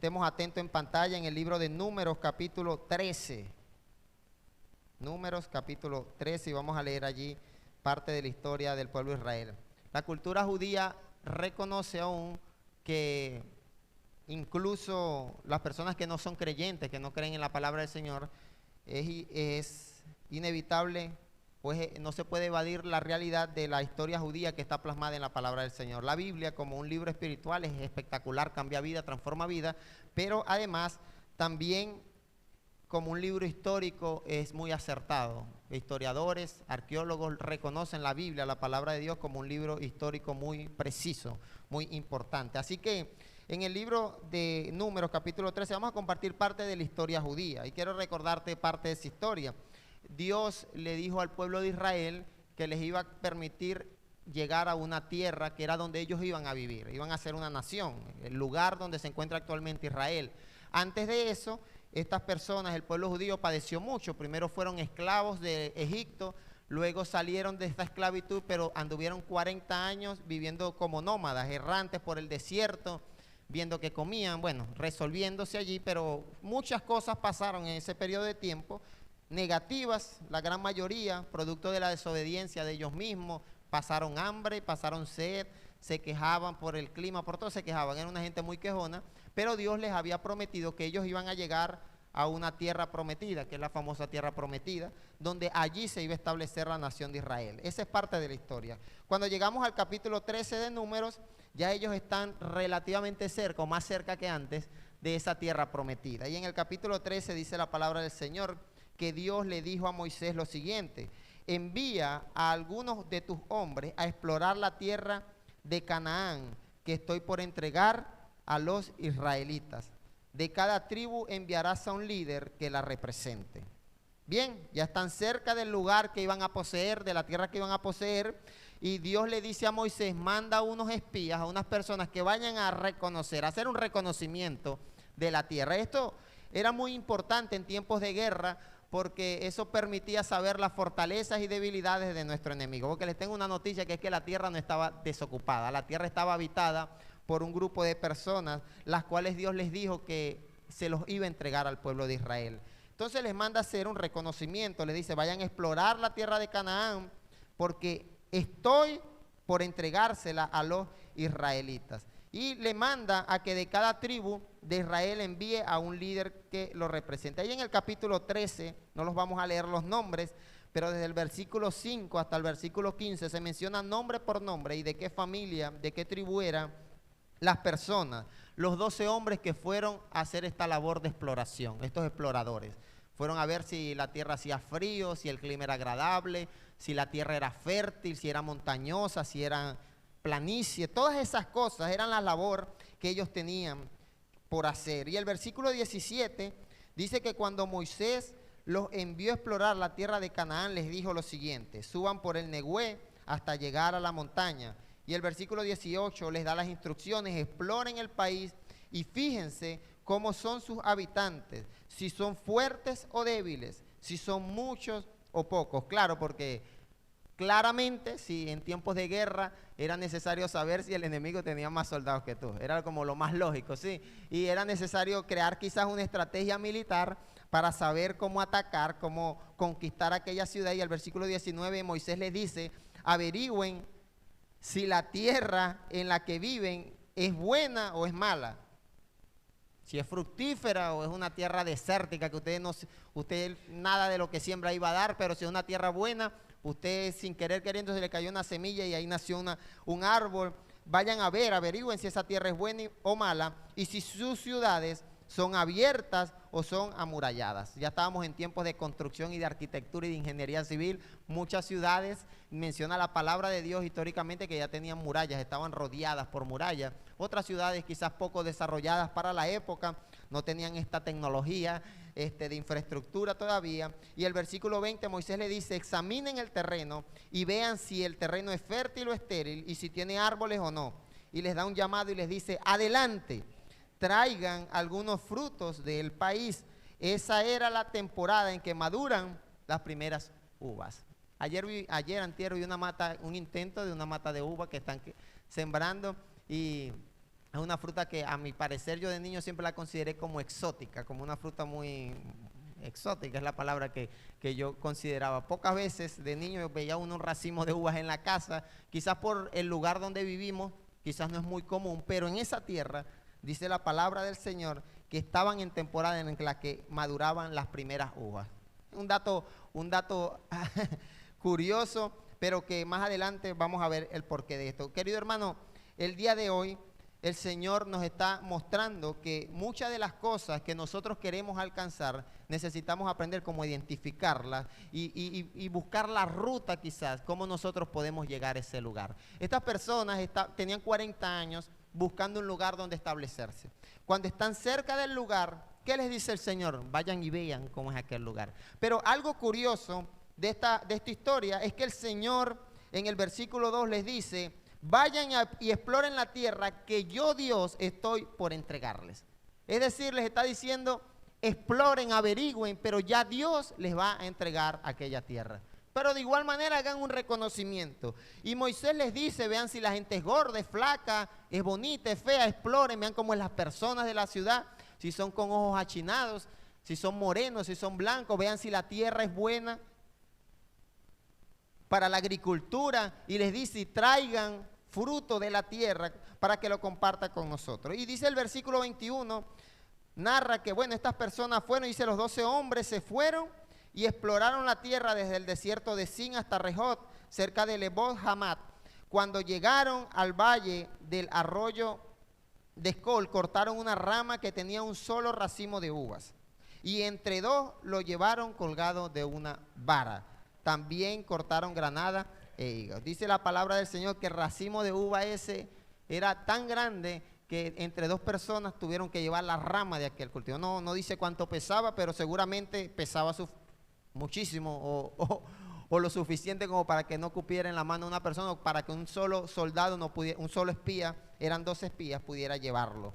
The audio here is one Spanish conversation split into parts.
estemos atentos en pantalla en el libro de Números capítulo 13. Números capítulo 13 y vamos a leer allí parte de la historia del pueblo de Israel. La cultura judía reconoce aún que incluso las personas que no son creyentes, que no creen en la palabra del Señor, es inevitable, pues no se puede evadir la realidad de la historia judía que está plasmada en la palabra del Señor. La Biblia, como un libro espiritual, es espectacular, cambia vida, transforma vida, pero además también como un libro histórico es muy acertado. Historiadores, arqueólogos reconocen la Biblia, la palabra de Dios, como un libro histórico muy preciso, muy importante. Así que en el libro de Números capítulo 13 vamos a compartir parte de la historia judía y quiero recordarte parte de esa historia. Dios le dijo al pueblo de Israel que les iba a permitir llegar a una tierra que era donde ellos iban a vivir, iban a ser una nación, el lugar donde se encuentra actualmente Israel. Antes de eso, estas personas, el pueblo judío padeció mucho. Primero fueron esclavos de Egipto, luego salieron de esta esclavitud, pero anduvieron 40 años viviendo como nómadas, errantes por el desierto, viendo que comían, bueno, resolviéndose allí, pero muchas cosas pasaron en ese periodo de tiempo, negativas, la gran mayoría, producto de la desobediencia de ellos mismos. Pasaron hambre, pasaron sed, se quejaban por el clima, por todo se quejaban, era una gente muy quejona, pero Dios les había prometido que ellos iban a llegar a una tierra prometida, que es la famosa tierra prometida, donde allí se iba a establecer la nación de Israel. Esa es parte de la historia. Cuando llegamos al capítulo 13 de Números, ya ellos están relativamente cerca, o más cerca que antes, de esa tierra prometida. Y en el capítulo 13 dice la palabra del Señor, que Dios le dijo a Moisés lo siguiente: envía a algunos de tus hombres a explorar la tierra de Canaán, que estoy por entregar a los israelitas. De cada tribu enviarás a un líder que la represente. Bien, ya están cerca del lugar que iban a poseer, de la tierra que iban a poseer, y Dios le dice a Moisés: manda a unos espías, a unas personas que vayan a reconocer, a hacer un reconocimiento de la tierra. Esto era muy importante en tiempos de guerra, porque eso permitía saber las fortalezas y debilidades de nuestro enemigo. Porque les tengo una noticia, que es que la tierra no estaba desocupada, la tierra estaba habitada por un grupo de personas, las cuales Dios les dijo que se los iba a entregar al pueblo de Israel. Entonces les manda a hacer un reconocimiento, les dice: vayan a explorar la tierra de Canaán, porque estoy por entregársela a los israelitas. Y le manda a que de cada tribu de Israel envíe a un líder que lo represente. Ahí en el capítulo 13, no los vamos a leer los nombres, pero desde el versículo 5 hasta el versículo 15 se menciona nombre por nombre y de qué familia, de qué tribu eran las personas, los 12 hombres que fueron a hacer esta labor de exploración, estos exploradores. Fueron a ver si la tierra hacía frío, si el clima era agradable, si la tierra era fértil, si era montañosa, si era planicie. Todas esas cosas eran la labor que ellos tenían por hacer. Y el versículo 17 dice que cuando Moisés los envió a explorar la tierra de Canaán, les dijo lo siguiente: suban por el Negué hasta llegar a la montaña. Y el versículo 18 les da las instrucciones: exploren el país y fíjense cómo son sus habitantes, si son fuertes o débiles, si son muchos o pocos. Claro, porque claramente, si en tiempos de guerra era necesario saber si el enemigo tenía más soldados que tú. Era como lo más lógico, ¿sí? Y era necesario crear quizás una estrategia militar para saber cómo atacar, cómo conquistar aquella ciudad. Y el versículo 19 Moisés les dice: averigüen si la tierra en la que viven es buena o es mala. Si es fructífera o es una tierra desértica que usted nada de lo que siembra iba a dar, pero si es una tierra buena, usted sin querer queriendo se le cayó una semilla y ahí nació un árbol. Vayan a ver, averigüen si esa tierra es buena o mala y si sus ciudades son abiertas o son amuralladas. Ya estábamos en tiempos de construcción y de arquitectura y de ingeniería civil. Muchas ciudades, menciona la palabra de Dios históricamente, que ya tenían murallas, estaban rodeadas por murallas. Otras ciudades quizás poco desarrolladas para la época, no tenían esta tecnología de infraestructura todavía. Y el versículo 20 Moisés le dice: examinen el terreno y vean si el terreno es fértil o estéril y si tiene árboles o no. Y les da un llamado y les dice: adelante, traigan algunos frutos del país. Esa era la temporada en que maduran las primeras uvas. Antier vi un intento de una mata de uva que están sembrando y Es una fruta que a mi parecer yo de niño siempre la consideré como exótica, como una fruta muy exótica, es la palabra que yo consideraba. Pocas veces de niño veía uno un racimo de uvas en la casa, quizás por el lugar donde vivimos, quizás no es muy común, pero en esa tierra dice la palabra del Señor que estaban en temporada en la que maduraban las primeras uvas. Un dato curioso, pero que más adelante vamos a ver el porqué de esto. Querido hermano, el día de hoy el Señor nos está mostrando que muchas de las cosas que nosotros queremos alcanzar, necesitamos aprender cómo identificarlas y buscar la ruta quizás, cómo nosotros podemos llegar a ese lugar. Estas personas tenían 40 años buscando un lugar donde establecerse. Cuando están cerca del lugar, ¿qué les dice el Señor? Vayan y vean cómo es aquel lugar. Pero algo curioso de esta historia es que el Señor en el versículo 2 les dice: vayan y exploren la tierra que yo, Dios, estoy por entregarles. Es decir, les está diciendo, exploren, averigüen, pero ya Dios les va a entregar aquella tierra. Pero de igual manera hagan un reconocimiento. Y Moisés les dice, vean si la gente es gorda, es flaca, es bonita, es fea, exploren, vean cómo es las personas de la ciudad, si son con ojos achinados, si son morenos, si son blancos, vean si la tierra es buena para la agricultura, y les dice, traigan fruto de la tierra para que lo comparta con nosotros. Y dice el versículo 21, narra que bueno, estas personas fueron, dice, los 12 hombres se fueron y exploraron la tierra desde el desierto de Sin hasta Rehot, cerca de Lebot Hamat. Cuando llegaron al valle del arroyo de Escol, cortaron una rama que tenía un solo racimo de uvas, y entre dos lo llevaron colgado de una vara. También cortaron granada e higos. Dice la palabra del Señor que el racimo de uva ese era tan grande que entre dos personas tuvieron que llevar la rama de aquel cultivo. No dice cuánto pesaba, pero seguramente pesaba muchísimo o lo suficiente como para que no cupiera en la mano de una persona, o para que un solo soldado no pudiera, un solo espía, eran 2 espías, pudiera llevarlo.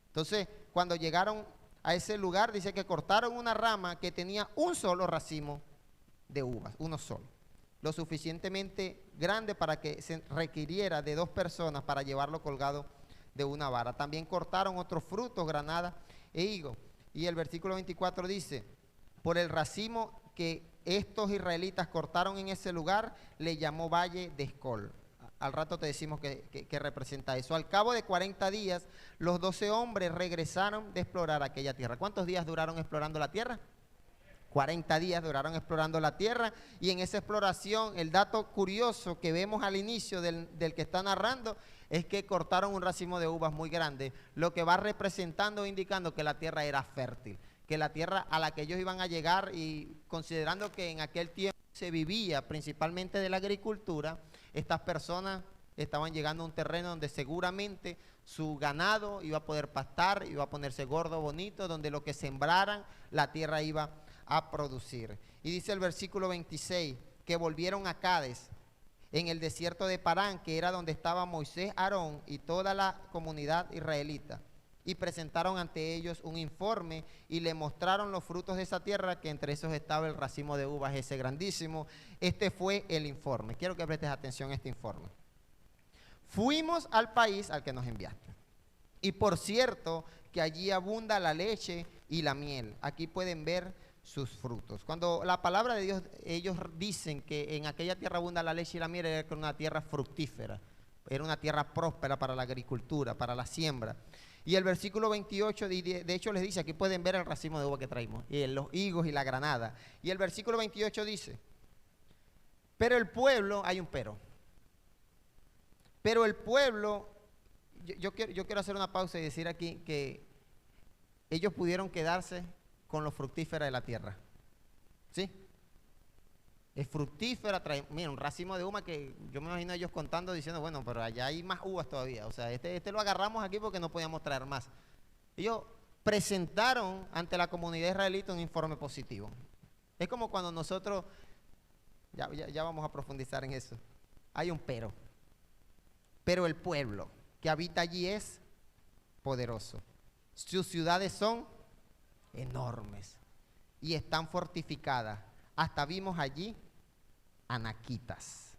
Entonces, cuando llegaron a ese lugar, dice que cortaron una rama que tenía un solo racimo de uvas, uno solo, lo suficientemente grande para que se requiriera de 2 personas para llevarlo colgado de una vara. También cortaron otros frutos, granada e higo. Y el versículo 24 dice, por el racimo que estos israelitas cortaron en ese lugar, le llamó Valle de Escol. Al rato te decimos que representa eso. Al cabo de 40 días, los 12 hombres regresaron de explorar aquella tierra. ¿Cuántos días duraron explorando la tierra? 40 días duraron explorando la tierra, y en esa exploración, el dato curioso que vemos al inicio del que está narrando, es que cortaron un racimo de uvas muy grande, lo que va representando, indicando que la tierra era fértil, que la tierra a la que ellos iban a llegar, y considerando que en aquel tiempo se vivía principalmente de la agricultura, estas personas estaban llegando a un terreno donde seguramente su ganado iba a poder pastar, iba a ponerse gordo, bonito, donde lo que sembraran, la tierra iba a producir. Y dice el versículo 26, que volvieron a Cades, en el desierto de Parán, que era donde estaba Moisés, Aarón y toda la comunidad israelita, y presentaron ante ellos un informe y le mostraron los frutos de esa tierra, que entre esos estaba el racimo de uvas ese grandísimo. Este fue el informe. Quiero que prestes atención a este informe. Fuimos al país al que nos enviaste, y por cierto que allí abunda la leche y la miel. Aquí pueden ver sus frutos. Cuando la palabra de Dios, ellos dicen que en aquella tierra abunda la leche y la miel, era una tierra fructífera, era una tierra próspera para la agricultura, para la siembra. Y el versículo 28, de hecho les dice, aquí pueden ver el racimo de uva que traímos, y los higos y la granada. Y el versículo 28 dice, pero el pueblo, hay un pero el pueblo, yo quiero hacer una pausa y decir aquí que ellos pudieron quedarse con lo fructífera de la tierra. ¿Sí? Es fructífera, trae, mira, un racimo de uva que yo me imagino ellos contando, diciendo, bueno, pero allá hay más uvas todavía. O sea, este lo agarramos aquí porque no podíamos traer más. Ellos presentaron ante la comunidad israelita un informe positivo. Es como cuando nosotros, ya vamos a profundizar en eso. Hay un pero el pueblo que habita allí es poderoso. Sus ciudades son enormes y están fortificadas. Hasta vimos allí anaquitas.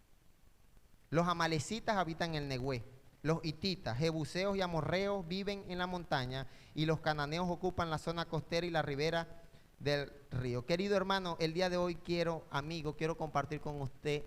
Los amalecitas habitan en el Negué. los hititas, jebuseos y amorreos viven en la montaña y los cananeos ocupan la zona costera y la ribera del río. Querido hermano, el día de hoy quiero compartir con usted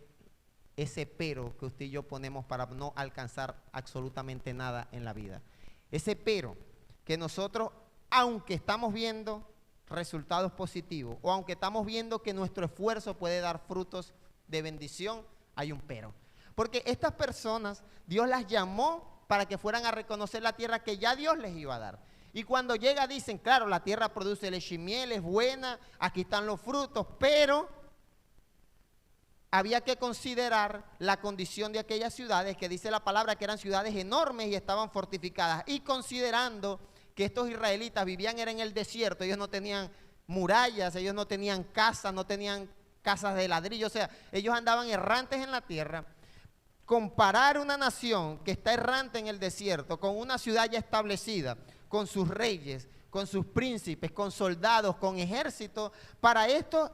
ese pero que usted y yo ponemos para no alcanzar absolutamente nada en la vida. Ese pero que nosotros, aunque estamos viendo resultados positivos o aunque estamos viendo que nuestro esfuerzo puede dar frutos de bendición, hay un pero. Porque estas personas, Dios las llamó para que fueran a reconocer la tierra que ya Dios les iba a dar. Y cuando llega dicen, claro, la tierra produce leche y miel, es buena, aquí están los frutos, pero había que considerar la condición de aquellas ciudades, que dice la palabra que eran ciudades enormes y estaban fortificadas. Y considerando que estos israelitas vivían era en el desierto, ellos no tenían murallas, ellos no tenían casas, no tenían casas de ladrillo, o sea, ellos andaban errantes en la tierra. Comparar una nación que está errante en el desierto con una ciudad ya establecida, con sus reyes, con sus príncipes, con soldados, con ejércitos, para estos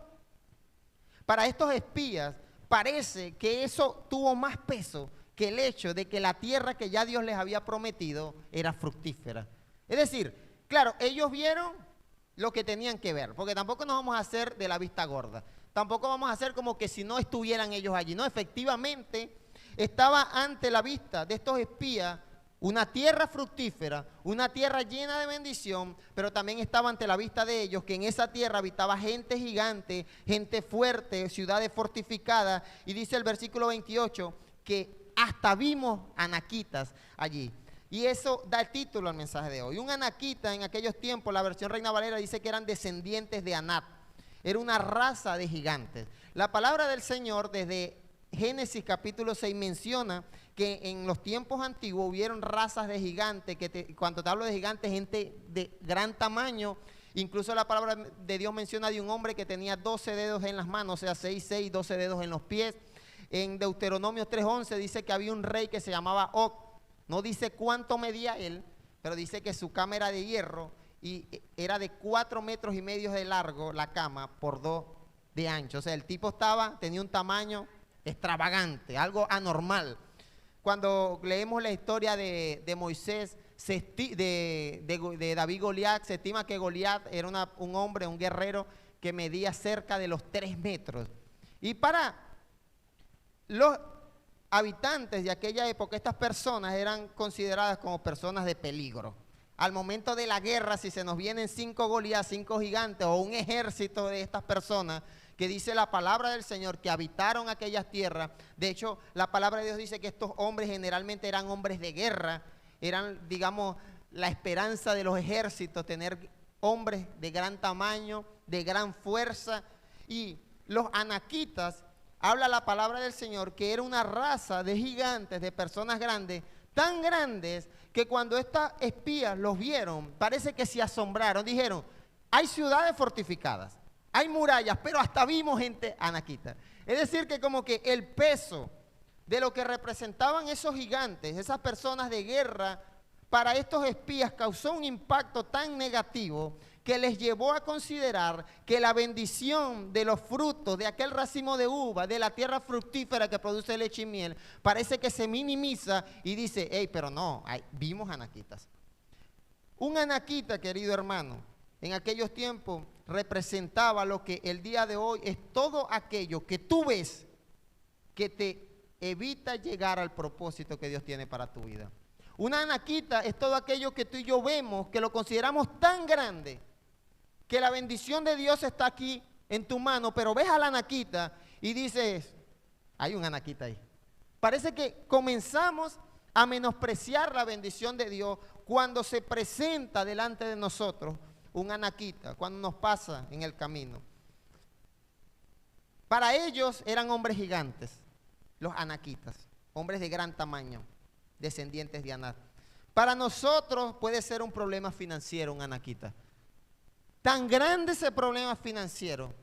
espías parece que eso tuvo más peso que el hecho de que la tierra que ya Dios les había prometido era fructífera. Es decir, claro, ellos vieron lo que tenían que ver, porque tampoco nos vamos a hacer de la vista gorda, tampoco vamos a hacer como que si no estuvieran ellos allí, no, efectivamente estaba ante la vista de estos espías una tierra fructífera, una tierra llena de bendición, pero también estaba ante la vista de ellos que en esa tierra habitaba gente gigante, gente fuerte, ciudades fortificadas, y dice el versículo 28 que hasta vimos anaquitas allí. Y eso da el título al mensaje de hoy. Un anaquita en aquellos tiempos, la versión Reina Valera dice que eran descendientes de Anat, era una raza de gigantes. La palabra del Señor desde Génesis capítulo 6 menciona que en los tiempos antiguos hubieron razas de gigantes, cuando te hablo de gigantes, gente de gran tamaño. Incluso la palabra de Dios menciona de un hombre que tenía 12 dedos en las manos, o sea, 6, 12 dedos en los pies. En Deuteronomio 3:11 dice que había un rey que se llamaba Og. No dice cuánto medía él, pero dice que su cama era de hierro y era de 4,5 metros de largo la cama por 2 de ancho. O sea, el tipo tenía un tamaño extravagante, algo anormal. Cuando leemos la historia de Moisés, de David Goliat, se estima que Goliat era un hombre, un guerrero que medía cerca de los 3 metros. Y para los habitantes de aquella época, estas personas eran consideradas como personas de peligro. Al momento de la guerra, si se nos vienen 5 Goliat, 5 gigantes o un ejército de estas personas, que dice la palabra del Señor que habitaron aquellas tierras. De hecho, la palabra de Dios dice que estos hombres generalmente eran hombres de guerra, eran, digamos, la esperanza de los ejércitos, tener hombres de gran tamaño, de gran fuerza. Y los anaquitas, habla la palabra del Señor que era una raza de gigantes, de personas grandes, tan grandes que cuando estas espías los vieron, parece que se asombraron, dijeron, hay ciudades fortificadas, hay murallas, pero hasta vimos gente anaquita. Es decir, que como que el peso de lo que representaban esos gigantes, esas personas de guerra, para estos espías causó un impacto tan negativo que les llevó a considerar que la bendición de los frutos de aquel racimo de uva, de la tierra fructífera que produce leche y miel, parece que se minimiza y dice, hey, pero no, vimos anaquitas. Un anaquita, querido hermano, en aquellos tiempos representaba lo que el día de hoy es todo aquello que tú ves que te evita llegar al propósito que Dios tiene para tu vida. Una anaquita es todo aquello que tú y yo vemos, que lo consideramos tan grande, que la bendición de Dios está aquí en tu mano, pero ves a la anaquita y dices, hay un anaquita ahí. Parece que comenzamos a menospreciar la bendición de Dios cuando se presenta delante de nosotros un anaquita, cuando nos pasa en el camino. Para ellos eran hombres gigantes, los anaquitas, hombres de gran tamaño, descendientes de Anat. Para nosotros puede ser un problema financiero un anaquita. Tan grande ese problema financiero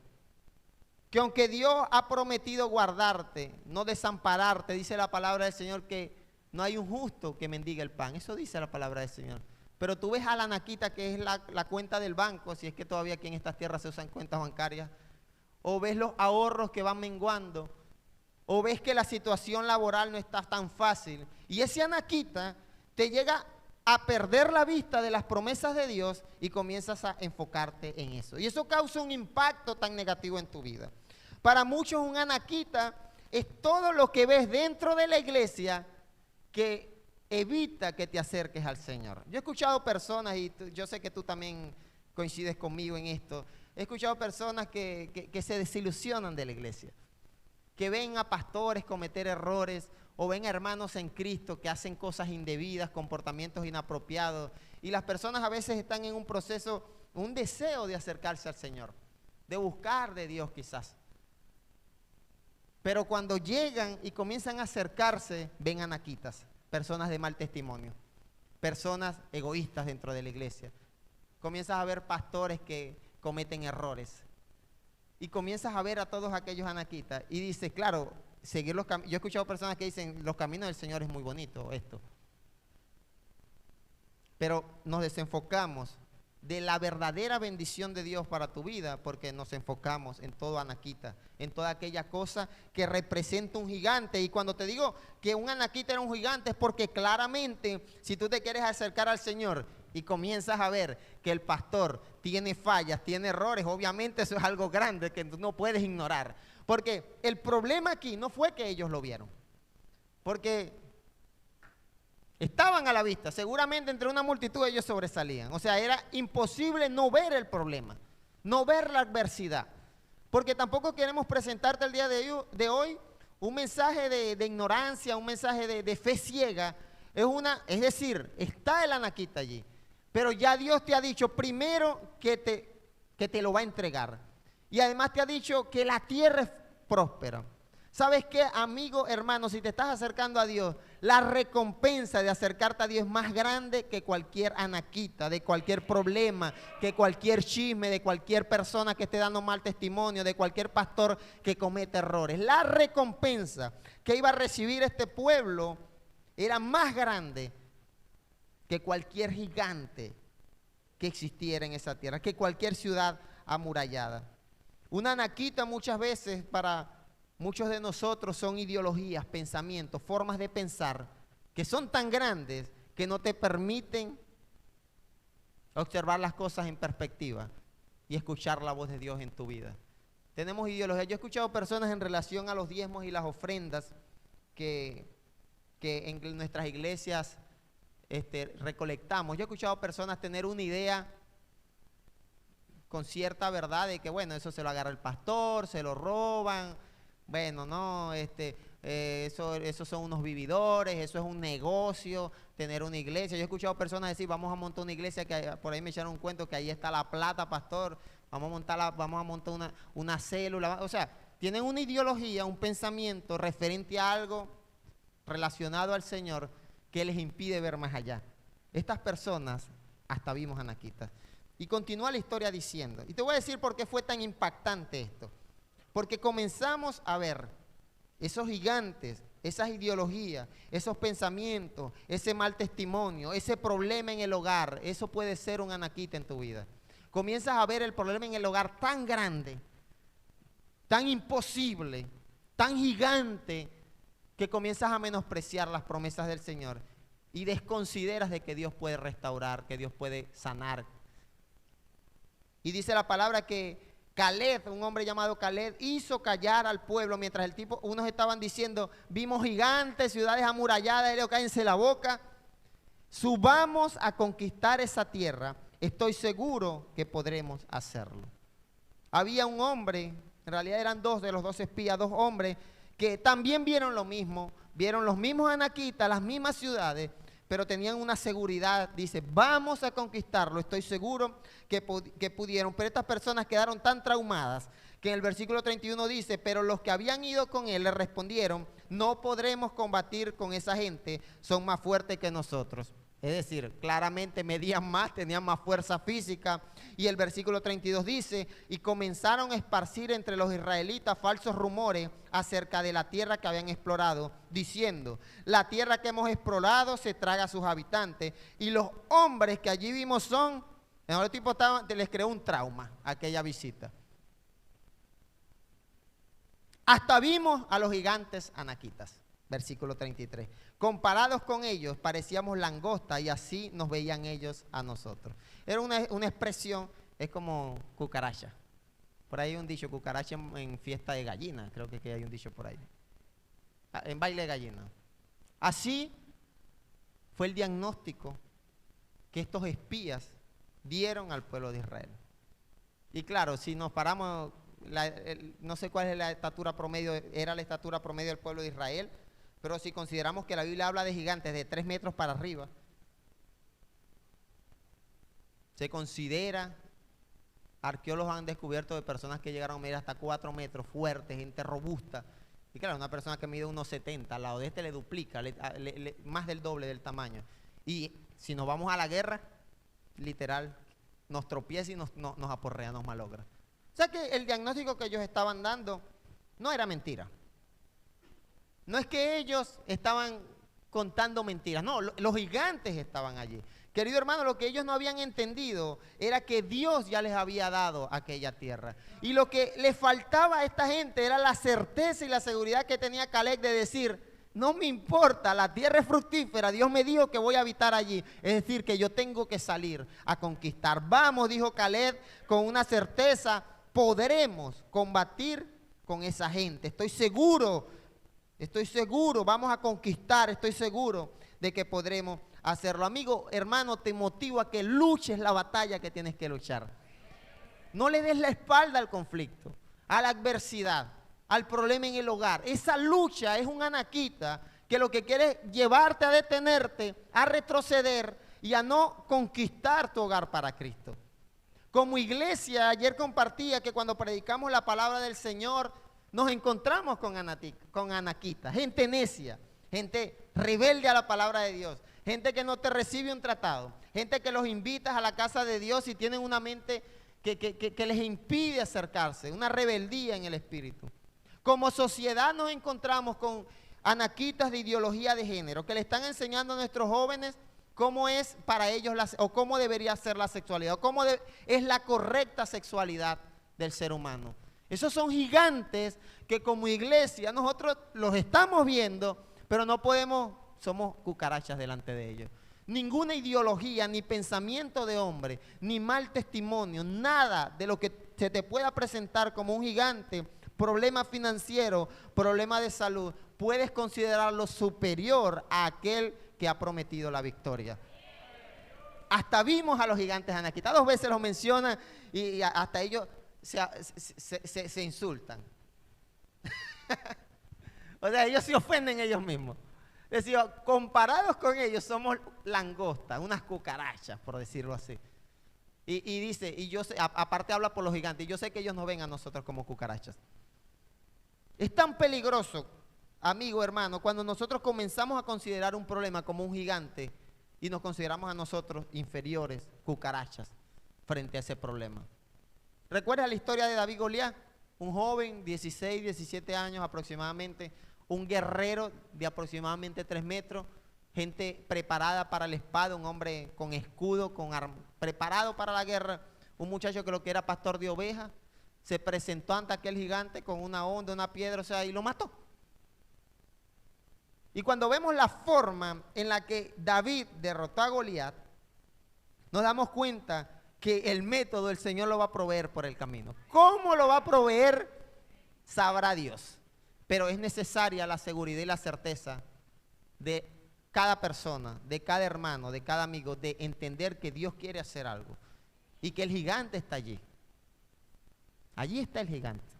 que aunque Dios ha prometido guardarte, no desampararte, dice la palabra del Señor que no hay un justo que mendigue el pan. Eso dice la palabra del Señor. Pero tú ves a la anaquita que es la cuenta del banco, si es que todavía aquí en estas tierras se usan cuentas bancarias, o ves los ahorros que van menguando, o ves que la situación laboral no está tan fácil, y ese anaquita te llega a perder la vista de las promesas de Dios y comienzas a enfocarte en eso. Y eso causa un impacto tan negativo en tu vida. Para muchos un anaquita es todo lo que ves dentro de la iglesia que evita que te acerques al Señor. Yo he escuchado personas, y yo sé que tú también coincides conmigo en esto, he escuchado personas que se desilusionan de la iglesia, que ven a pastores cometer errores, o ven a hermanos en Cristo que hacen cosas indebidas, comportamientos inapropiados, y las personas a veces están en un proceso, un deseo de acercarse al Señor, de buscar de Dios quizás. Pero cuando llegan y comienzan a acercarse, ven anaquitas, personas de mal testimonio, personas egoístas dentro de la iglesia. Comienzas a ver pastores que cometen errores. Y comienzas a ver a todos aquellos anaquitas y dices, claro, seguir los caminos. Yo he escuchado personas que dicen, los caminos del Señor es muy bonito esto. Pero nos desenfocamos de la verdadera bendición de Dios para tu vida porque nos enfocamos en todo anaquita, en toda aquella cosa que representa un gigante. Y cuando te digo que un anaquita era un gigante es porque claramente si tú te quieres acercar al Señor y comienzas a ver que el pastor tiene fallas, tiene errores, obviamente eso es algo grande que no puedes ignorar. Porque el problema aquí no fue que ellos lo vieron, porque estaban a la vista, seguramente entre una multitud ellos sobresalían. O sea, era imposible no ver el problema, no ver la adversidad. Porque tampoco queremos presentarte el día de hoy un mensaje de ignorancia, un mensaje de fe ciega. Es decir, está el anaquita allí, pero ya Dios te ha dicho primero que te lo va a entregar. Y además te ha dicho que la tierra es próspera. ¿Sabes qué, amigo, hermano? Si te estás acercando a Dios, la recompensa de acercarte a Dios es más grande que cualquier anaquita, de cualquier problema, que cualquier chisme, de cualquier persona que esté dando mal testimonio, de cualquier pastor que cometa errores. La recompensa que iba a recibir este pueblo era más grande que cualquier gigante que existiera en esa tierra, que cualquier ciudad amurallada. Una anaquita muchas veces para muchos de nosotros son ideologías, pensamientos, formas de pensar que son tan grandes que no te permiten observar las cosas en perspectiva y escuchar la voz de Dios en tu vida. Tenemos ideologías. Yo he escuchado personas en relación a los diezmos y las ofrendas que en nuestras iglesias recolectamos. Yo he escuchado personas tener una idea con cierta verdad de que, bueno, eso se lo agarra el pastor, se lo roban. Bueno, no, esos son unos vividores, eso es un negocio, tener una iglesia. Yo he escuchado personas decir, vamos a montar una iglesia, que por ahí me echaron un cuento que ahí está la plata, pastor, vamos a montar una célula. O sea, tienen una ideología, un pensamiento referente a algo relacionado al Señor que les impide ver más allá. Estas personas hasta vimos anaquitas. Y continúa la historia diciendo, y te voy a decir por qué fue tan impactante esto. Porque comenzamos a ver esos gigantes, esas ideologías, esos pensamientos, ese mal testimonio, ese problema en el hogar. Eso puede ser un anaquita en tu vida. Comienzas a ver el problema en el hogar tan grande, tan imposible, tan gigante, que comienzas a menospreciar las promesas del Señor y desconsideras de que Dios puede restaurar, que Dios puede sanar. Y dice la palabra que Caleb, un hombre llamado Caleb, hizo callar al pueblo mientras unos estaban diciendo, vimos gigantes, ciudades amuralladas, y le dijo, cállense la boca, subamos a conquistar esa tierra, estoy seguro que podremos hacerlo. Había un hombre, en realidad eran dos de los 12 espías, dos hombres, que también vieron lo mismo, vieron los mismos anaquitas, las mismas ciudades, pero tenían una seguridad. Dice, vamos a conquistarlo, estoy seguro que pudieron. Pero estas personas quedaron tan traumadas que en el versículo 31 dice, pero los que habían ido con él le respondieron, no podremos combatir con esa gente, son más fuertes que nosotros. Es decir, claramente medían más, tenían más fuerza física. Y el versículo 32 dice, y comenzaron a esparcir entre los israelitas falsos rumores acerca de la tierra que habían explorado, diciendo, la tierra que hemos explorado se traga a sus habitantes, y los hombres que allí vimos son, en el tipo les creó un trauma aquella visita. Hasta vimos a los gigantes anaquitas. Versículo 33. Comparados con ellos, parecíamos langosta y así nos veían ellos a nosotros. Era una expresión, es como cucaracha. Por ahí hay un dicho, cucaracha en fiesta de gallina, creo que hay un dicho por ahí. En baile de gallina. Así fue el diagnóstico que estos espías dieron al pueblo de Israel. Y claro, si nos paramos, no sé cuál es la estatura promedio, era la estatura promedio del pueblo de Israel, pero si consideramos que la Biblia habla de gigantes de 3 metros para arriba, se considera, arqueólogos han descubierto de personas que llegaron a medir hasta 4 metros, fuertes, gente robusta. Y claro, una persona que mide unos 70, al lado de este le duplica, más del doble del tamaño. Y si nos vamos a la guerra, literal, nos tropieza y nos aporrea, nos malogra. O sea que el diagnóstico que ellos estaban dando no era mentira. No es que ellos estaban contando mentiras, no, los gigantes estaban allí. Querido hermano, lo que ellos no habían entendido era que Dios ya les había dado aquella tierra. Y lo que les faltaba a esta gente era la certeza y la seguridad que tenía Caleb de decir, no me importa, la tierra es fructífera, Dios me dijo que voy a habitar allí. Es decir, que yo tengo que salir a conquistar. Vamos, dijo Caleb, con una certeza, podremos combatir con esa gente. Estoy seguro, vamos a conquistar, estoy seguro de que podremos hacerlo. Amigo, hermano, te motivo a que luches la batalla que tienes que luchar. No le des la espalda al conflicto, a la adversidad, al problema en el hogar. Esa lucha es un anaquita que lo que quiere es llevarte a detenerte, a retroceder y a no conquistar tu hogar para Cristo. Como iglesia, ayer compartía que cuando predicamos la palabra del Señor, nos encontramos con anaquitas, gente necia, gente rebelde a la palabra de Dios, gente que no te recibe un tratado, gente que los invitas a la casa de Dios y tienen una mente que les impide acercarse, una rebeldía en el espíritu. Como sociedad nos encontramos con anaquitas de ideología de género que le están enseñando a nuestros jóvenes cómo es para ellos o cómo debería ser la sexualidad, o cómo es la correcta sexualidad del ser humano. Esos son gigantes que como iglesia nosotros los estamos viendo, pero no podemos, somos cucarachas delante de ellos. Ninguna ideología, ni pensamiento de hombre, ni mal testimonio, nada de lo que se te pueda presentar como un gigante, problema financiero, problema de salud, puedes considerarlo superior a aquel que ha prometido la victoria. Hasta vimos a los gigantes anaquitas, 2 veces los menciona y hasta ellos se insultan. O sea, ellos se ofenden ellos mismos. Decía, comparados con ellos somos langostas, unas cucarachas, por decirlo así. Y dice, y yo sé, aparte habla por los gigantes, y yo sé que ellos nos ven a nosotros como cucarachas. Es tan peligroso, amigo, hermano, cuando nosotros comenzamos a considerar un problema como un gigante y nos consideramos a nosotros inferiores, cucarachas, frente a ese problema. ¿Recuerdas la historia de David y Goliat? Un joven, 16, 17 años aproximadamente, un guerrero de aproximadamente 3 metros, gente preparada para la espada, un hombre con escudo, preparado para la guerra, un muchacho que lo que era pastor de ovejas, se presentó ante aquel gigante con una onda, una piedra, o sea, y lo mató. Y cuando vemos la forma en la que David derrotó a Goliat, nos damos cuenta que el método el Señor lo va a proveer por el camino. ¿Cómo lo va a proveer? Sabrá Dios. Pero es necesaria la seguridad y la certeza de cada persona, de cada hermano, de cada amigo, de entender que Dios quiere hacer algo y que el gigante está allí. Allí está el gigante.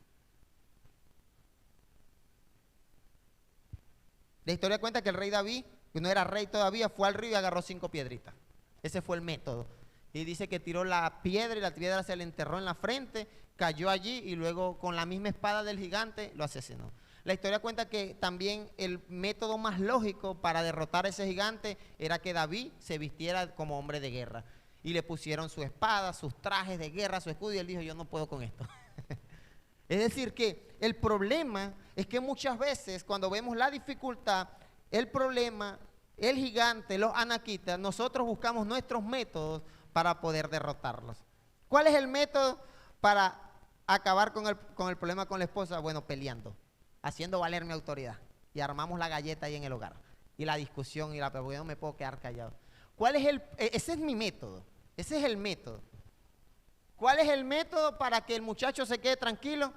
La historia cuenta que el rey David, que no era rey todavía, fue al río y agarró 5 piedritas. Ese fue el método. Y dice que tiró la piedra y la piedra se le enterró en la frente, cayó allí y luego con la misma espada del gigante lo asesinó. La historia cuenta que también el método más lógico para derrotar a ese gigante era que David se vistiera como hombre de guerra. Y le pusieron su espada, sus trajes de guerra, su escudo y él dijo, yo no puedo con esto. Es decir que el problema es que muchas veces cuando vemos la dificultad, el problema, el gigante, los anaquitas, nosotros buscamos nuestros métodos para poder derrotarlos. ¿Cuál es el método para acabar con el problema con la esposa? Bueno, peleando. haciendo valer mi autoridad. Y armamos la galleta ahí en el hogar. Y la discusión, porque no me puedo quedar callado. Ese es mi método. Ese es el método. ¿Cuál es el método para que el muchacho se quede tranquilo?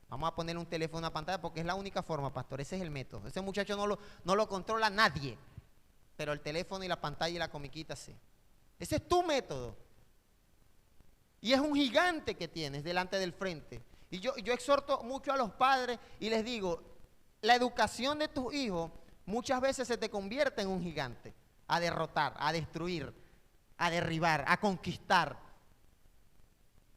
Vamos a ponerle un teléfono, una pantalla, porque es la única forma, pastor. Ese es el método. Ese muchacho no lo controla nadie. Pero el teléfono y la pantalla y la comiquita sí. Ese es tu método. Y es un gigante que tienes delante del frente. Y yo exhorto mucho a los padres y les digo, la educación de tus hijos muchas veces se te convierte en un gigante. A derrotar, a destruir, a derribar, a conquistar.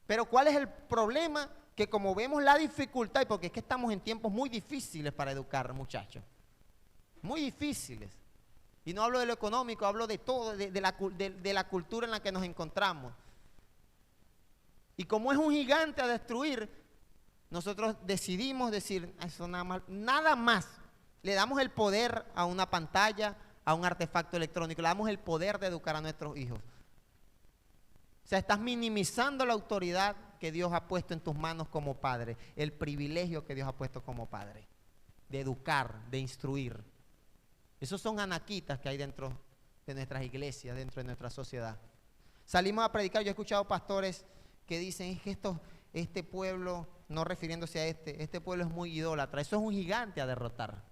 Pero ¿cuál es el problema? Que como vemos la dificultad, y porque es que estamos en tiempos muy difíciles para educar, muchachos. Muy difíciles. Y no hablo de lo económico, hablo de todo, de la cultura en la que nos encontramos. Y como es un gigante a destruir, nosotros decidimos decir, eso nada más. Le damos el poder a una pantalla, a un artefacto electrónico, le damos el poder de educar a nuestros hijos. O sea, estás minimizando la autoridad que Dios ha puesto en tus manos como padre, el privilegio que Dios ha puesto como padre, de educar, de instruir. Esos son anaquitas que hay dentro de nuestras iglesias, dentro de nuestra sociedad. Salimos a predicar, yo he escuchado pastores que dicen, es que este pueblo, no refiriéndose a este pueblo es muy idólatra, eso es un gigante a derrotar.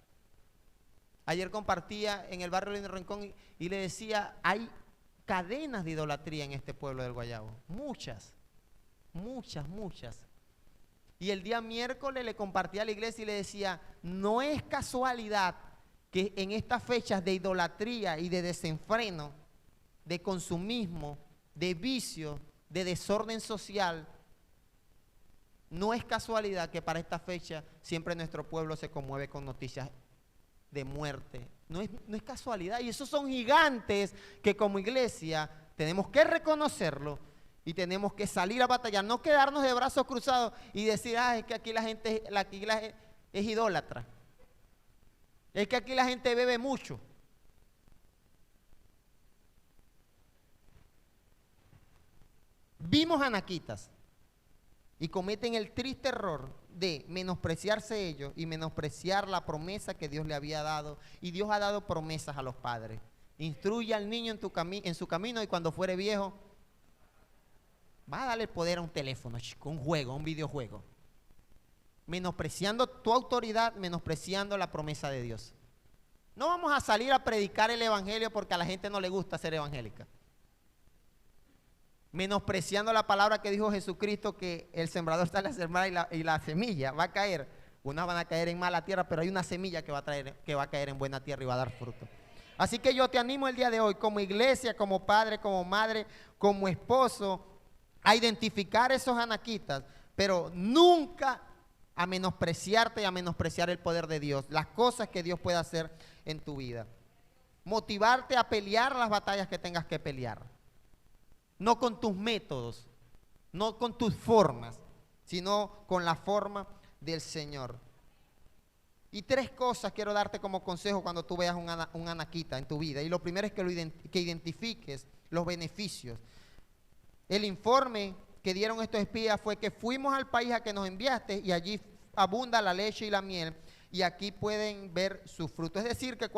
Ayer compartía en el barrio de Rincón y le decía, hay cadenas de idolatría en este pueblo del Guayabo, muchas. Y el día miércoles le compartía a la iglesia y le decía, no es casualidad que en estas fechas de idolatría y de desenfreno, de consumismo, de vicio, de desorden social, no es casualidad que para esta fecha siempre nuestro pueblo se conmueve con noticias de muerte. No es casualidad. Y esos son gigantes que como iglesia tenemos que reconocerlo y tenemos que salir a batallar, no quedarnos de brazos cruzados y decir, es que aquí la gente es idólatra. Es que aquí la gente bebe mucho. Vimos anaquitas y cometen el triste error de menospreciarse ellos y menospreciar la promesa que Dios le había dado. Y Dios ha dado promesas a los padres. Instruye al niño en su camino y cuando fuere viejo, va a darle poder a un teléfono, un juego, un videojuego. Menospreciando tu autoridad, menospreciando la promesa de Dios. No vamos a salir a predicar el evangelio porque a la gente no le gusta ser evangélica. Menospreciando la palabra que dijo Jesucristo, que el sembrador sale a sembrar y la semilla va a caer. Unas van a caer en mala tierra, pero hay una semilla que va a caer en buena tierra y va a dar fruto. Así que yo te animo el día de hoy, como iglesia, como padre, como madre, como esposo, a identificar esos anaquitas, pero nunca a menospreciarte y a menospreciar el poder de Dios, las cosas que Dios puede hacer en tu vida. Motivarte a pelear las batallas que tengas que pelear. No con tus métodos, no con tus formas, sino con la forma del Señor. Y 3 cosas quiero darte como consejo cuando tú veas un anaquita en tu vida. Y lo primero es que identifiques los beneficios. El informe que dieron estos espías fue que fuimos al país a que nos enviaste y allí abunda la leche y la miel y aquí pueden ver su fruto. Es decir, que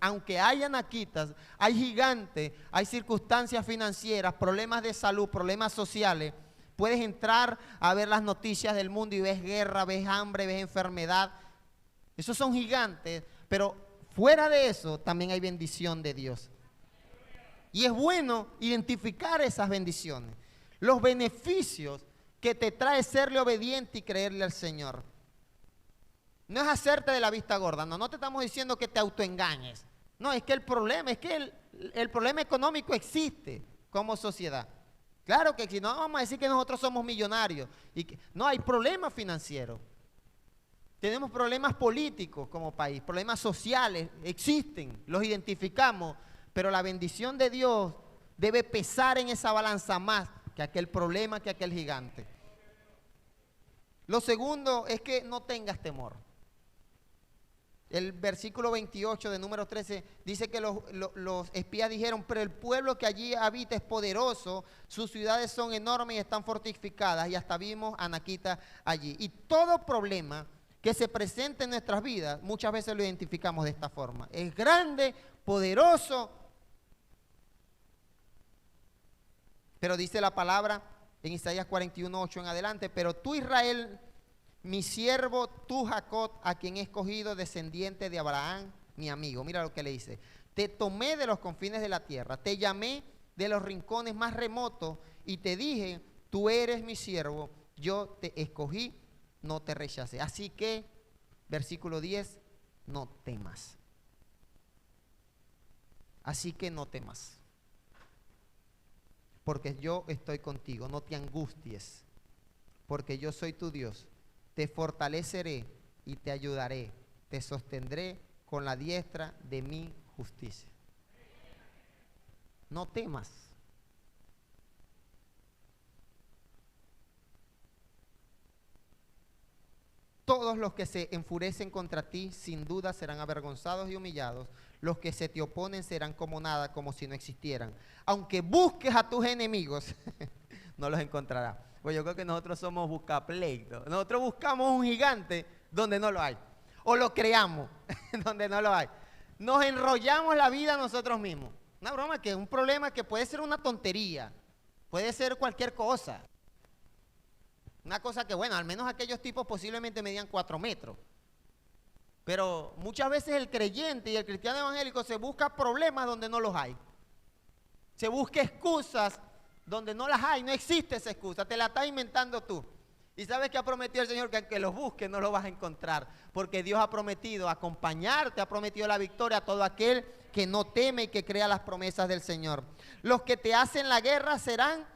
aunque hay anaquitas, hay gigantes, hay circunstancias financieras, problemas de salud, problemas sociales, puedes entrar a ver las noticias del mundo y ves guerra, ves hambre, ves enfermedad. Esos son gigantes, pero fuera de eso también hay bendición de Dios. Y es bueno identificar esas bendiciones, los beneficios que te trae serle obediente y creerle al Señor. No es hacerte de la vista gorda, no te estamos diciendo que te autoengañes. No, es que el problema económico existe como sociedad. Claro que si no vamos a decir que nosotros somos millonarios. No, hay problemas financieros. Tenemos problemas políticos como país, problemas sociales, existen, los identificamos, pero la bendición de Dios debe pesar en esa balanza más que aquel problema, que aquel gigante. Lo segundo es que no tengas temor. El versículo 28 de Números 13 dice que los espías dijeron, pero el pueblo que allí habita es poderoso, sus ciudades son enormes y están fortificadas, y hasta vimos anaquitas allí. Y todo problema que se presenta en nuestras vidas, muchas veces lo identificamos de esta forma. Es grande, poderoso, pero dice la palabra en Isaías 41:8 en adelante, pero tú Israel, mi siervo, tú Jacob, a quien he escogido, descendiente de Abraham, mi amigo. Mira lo que le dice. Te tomé de los confines de la tierra, te llamé de los rincones más remotos y te dije, tú eres mi siervo, yo te escogí, no te rechacé. Así que, versículo 10, no temas. Así que no temas, porque yo estoy contigo, no te angusties, porque yo soy tu Dios. Te fortaleceré y te ayudaré, te sostendré con la diestra de mi justicia. No temas. Todos los que se enfurecen contra ti, sin duda serán avergonzados y humillados. Los que se te oponen serán como nada, como si no existieran. Aunque busques a tus enemigos, no los encontrarás. Pues yo creo que nosotros somos buscapleitos. Nosotros buscamos un gigante donde no lo hay. O lo creamos donde no lo hay. Nos enrollamos la vida nosotros mismos. Una broma que es un problema que puede ser una tontería. Puede ser cualquier cosa. Una cosa que, bueno, al menos aquellos tipos posiblemente medían 4 metros. Pero muchas veces el creyente y el cristiano evangélico se busca problemas donde no los hay. Se busca excusas donde no las hay. No existe esa excusa, te la estás inventando tú. Y sabes que ha prometido el Señor que aunque los busques no los vas a encontrar. Porque Dios ha prometido acompañarte, ha prometido la victoria a todo aquel que no teme y que crea las promesas del Señor. Los que te hacen la guerra serán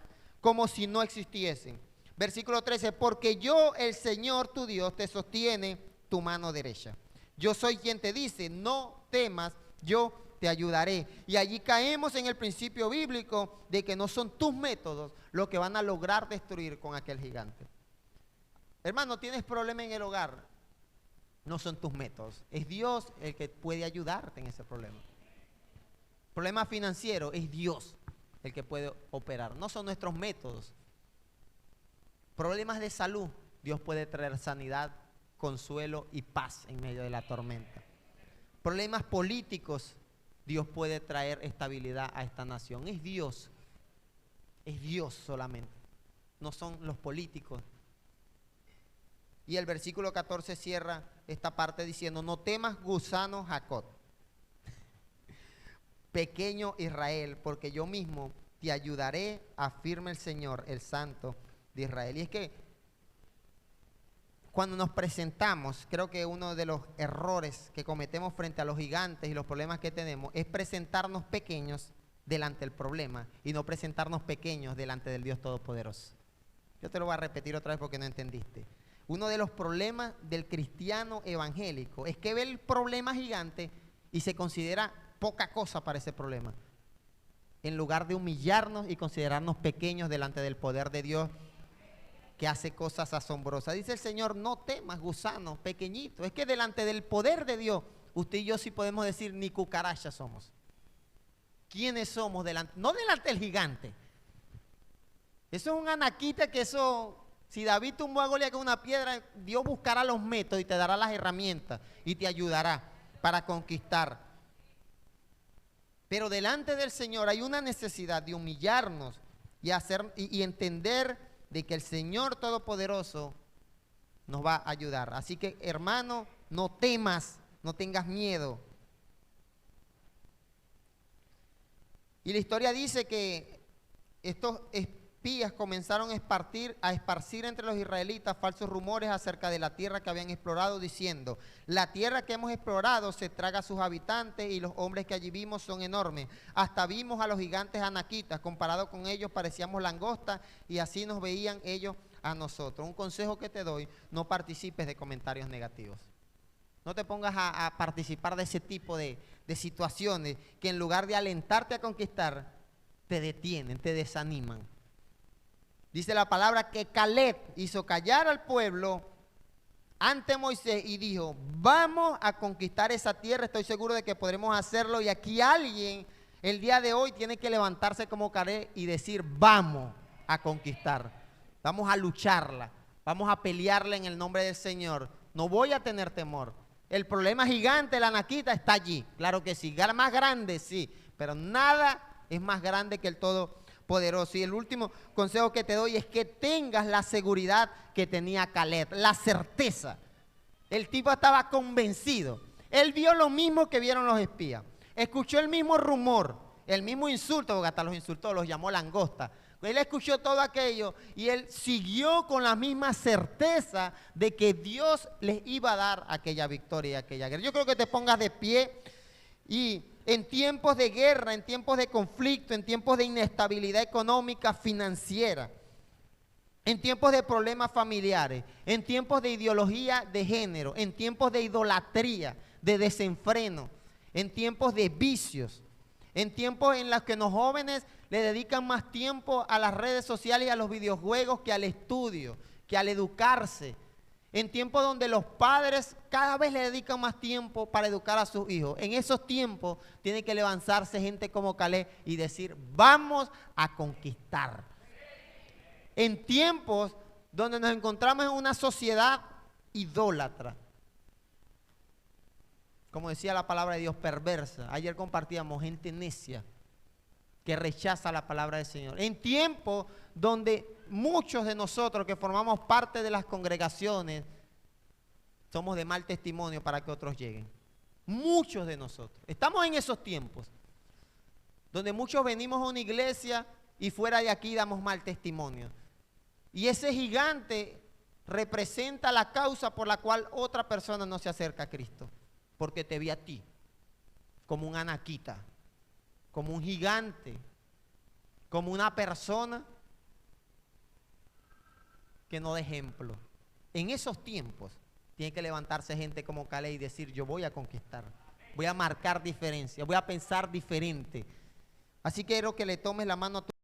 como si no existiesen. Versículo 13, porque yo, el Señor tu Dios, te sostiene tu mano derecha. Yo soy quien te dice, no temas, yo te ayudaré. Y allí caemos en el principio bíblico de que no son tus métodos lo que van a lograr destruir con aquel gigante. Hermano, tienes problema en el hogar, no son tus métodos. Es Dios el que puede ayudarte en ese problema. Problema financiero, es Dios el que puede operar, no son nuestros métodos. Problemas de salud, Dios puede traer sanidad, consuelo y paz en medio de la tormenta. Problemas políticos, Dios puede traer estabilidad a esta nación. Es Dios solamente, no son los políticos. Y el versículo 14 cierra esta parte diciendo, no temas, gusano Jacob, pequeño Israel, porque yo mismo te ayudaré, afirma el Señor, el Santo de Israel. Y es que cuando nos presentamos, creo que uno de los errores que cometemos frente a los gigantes y los problemas que tenemos es presentarnos pequeños delante del problema y no presentarnos pequeños delante del Dios Todopoderoso. Yo te lo voy a repetir otra vez porque no entendiste. Uno de los problemas del cristiano evangélico es que ve el problema gigante y se considera poca cosa para ese problema, en lugar de humillarnos y considerarnos pequeños delante del poder de Dios que hace cosas asombrosas. Dice el Señor, no temas, gusano, pequeñito. Es que delante del poder de Dios, usted y yo sí podemos decir, ni cucarachas somos. ¿Quiénes somos delante? No delante del gigante. Eso es un anaquita que eso, si David tumbó a Goliat con una piedra, Dios buscará los métodos y te dará las herramientas y te ayudará para conquistar. Pero delante del Señor hay una necesidad de humillarnos y entender de que el Señor Todopoderoso nos va a ayudar. Así que, hermano, no temas, no tengas miedo. Y la historia dice que estos espías comenzaron a esparcir entre los israelitas falsos rumores acerca de la tierra que habían explorado, diciendo, la tierra que hemos explorado se traga a sus habitantes y los hombres que allí vimos son enormes. Hasta vimos a los gigantes anaquitas, comparado con ellos parecíamos langostas y así nos veían ellos a nosotros. Un consejo que te doy, no participes de comentarios negativos. No te pongas a participar de ese tipo de situaciones que en lugar de alentarte a conquistar, te detienen, te desaniman. Dice la palabra que Caleb hizo callar al pueblo ante Moisés y dijo, vamos a conquistar esa tierra, estoy seguro de que podremos hacerlo. Y aquí alguien el día de hoy tiene que levantarse como Caleb y decir, vamos a conquistar, vamos a lucharla, vamos a pelearla en el nombre del Señor. no voy a tener temor. El problema gigante, la anaquita, está allí. Claro que sí, más grande, sí, pero nada es más grande que el Todopoderoso. Y el último consejo que te doy es que tengas la seguridad que tenía Caleb, la certeza. El tipo estaba convencido. Él vio lo mismo que vieron los espías. Escuchó el mismo rumor, el mismo insulto, porque hasta los insultó, los llamó langosta. Él escuchó todo aquello y él siguió con la misma certeza de que Dios les iba a dar aquella victoria y aquella guerra. Yo creo que te pongas de pie y en tiempos de guerra, en tiempos de conflicto, en tiempos de inestabilidad económica, financiera, en tiempos de problemas familiares, en tiempos de ideología de género, en tiempos de idolatría, de desenfreno, en tiempos de vicios, en tiempos en los que los jóvenes le dedican más tiempo a las redes sociales y a los videojuegos que al estudio, que al educarse. En tiempos donde los padres cada vez le dedican más tiempo para educar a sus hijos. En esos tiempos tiene que levantarse gente como Caleb y decir, vamos a conquistar. En tiempos donde nos encontramos en una sociedad idólatra. Como decía la palabra de Dios, perversa. Ayer compartíamos gente necia que rechaza la palabra del Señor. En tiempos donde muchos de nosotros que formamos parte de las congregaciones somos de mal testimonio para que otros lleguen. Muchos de nosotros. Estamos en esos tiempos donde muchos venimos a una iglesia y fuera de aquí damos mal testimonio. Y ese gigante representa la causa por la cual otra persona no se acerca a Cristo. Porque te vi a ti como un anaquita, como un gigante, como una persona que no da ejemplo. En esos tiempos tiene que levantarse gente como Caleb y decir, yo voy a conquistar, voy a marcar diferencia, voy a pensar diferente. Así que quiero que le tomes la mano a tu